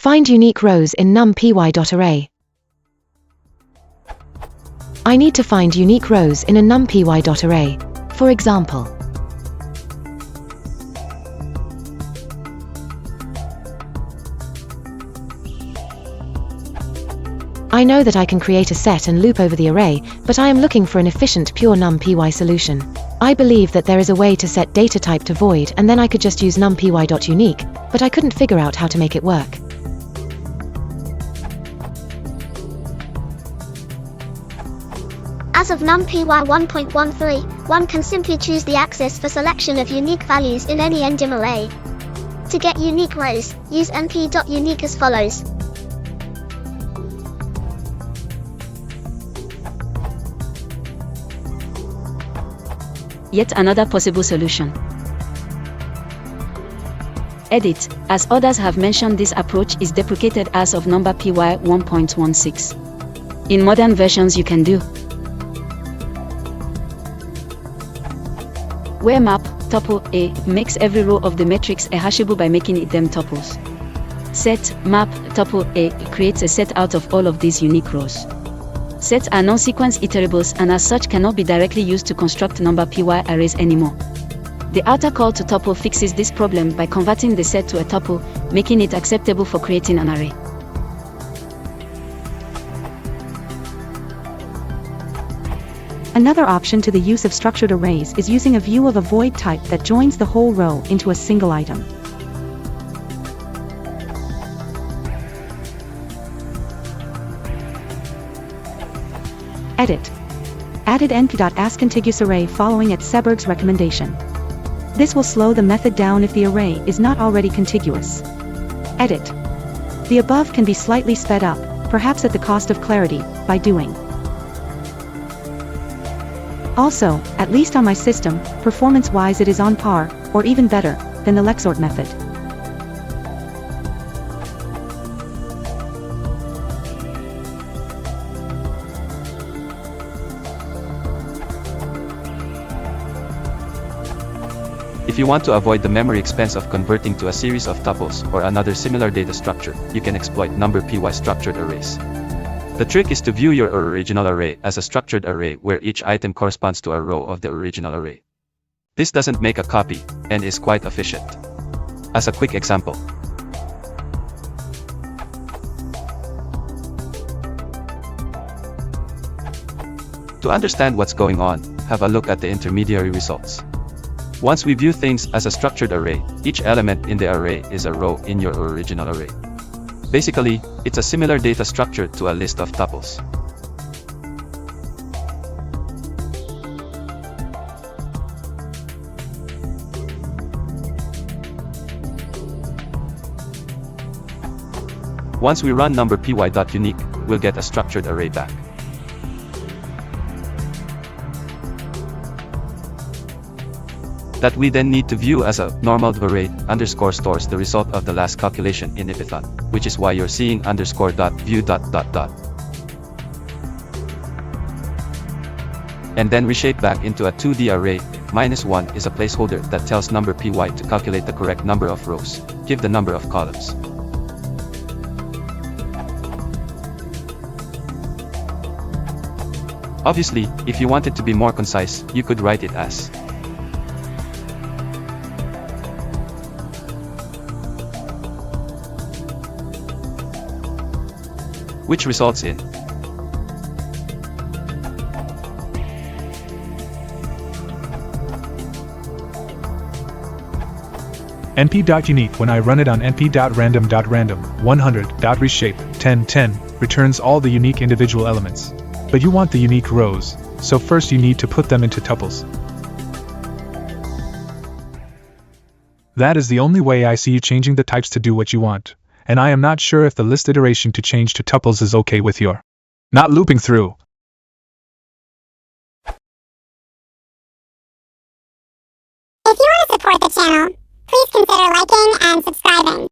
Find unique rows in Numpy.Array. I need to find unique rows in a Numpy.Array. For example, I know that I can create a set and loop over the array, but I am looking for an efficient pure Numpy solution. I believe that there is a way to set data type to void and then I could just use numpy.unique, but I couldn't figure out how to make it work. As of Numpy 1.13, one can simply choose the axis for selection of unique values in any endim array. To get unique rows, use np.unique as follows. Yet another possible solution. Edit. As others have mentioned, this approach is deprecated as of Numpy 1.16. In modern versions you can do where map tuple A makes every row of the matrix a hashable by making it them tuples. Set map tuple A creates a set out of all of these unique rows. Sets are non-sequence iterables and as such cannot be directly used to construct Numpy arrays anymore. The outer call to tuple fixes this problem by converting the set to a tuple, making it acceptable for creating an array. Another option to the use of structured arrays is using a view of a void type that joins the whole row into a single item. Edit. Added np.asContiguousArray following at Seberg's recommendation. This will slow the method down if the array is not already contiguous. Edit. The above can be slightly sped up, perhaps at the cost of clarity, by doing. Also, at least on my system, performance-wise it is on par, or even better, than the Lexort method. If you want to avoid the memory expense of converting to a series of tuples or another similar data structure, you can exploit Numpy structured arrays. The trick is to view your original array as a structured array where each item corresponds to a row of the original array. This doesn't make a copy, and is quite efficient. As a quick example, to understand what's going on, have a look at the intermediary results. Once we view things as a structured array, each element in the array is a row in your original array. Basically, it's a similar data structure to a list of tuples. Once we run Numpy.unique, we'll get a structured array back. That we then need to view as a normal array underscore stores the result of the last calculation in Python, which is why you're seeing underscore dot view dot dot dot. And then reshape back into a 2D array. -1 is a placeholder that tells Numpy to calculate the correct number of rows, give the number of columns. Obviously, if you wanted to be more concise, you could write it as which results in np.unique. When I run it on np.random.random 100.reshape 1010 returns all the unique individual elements. But you want the unique rows, so first you need to put them into tuples. That is the only way I see you changing the types to do what you want. And I am not sure if the list iteration to change to tuples is okay with your not looping through. If you want to support the channel, please consider liking and subscribing.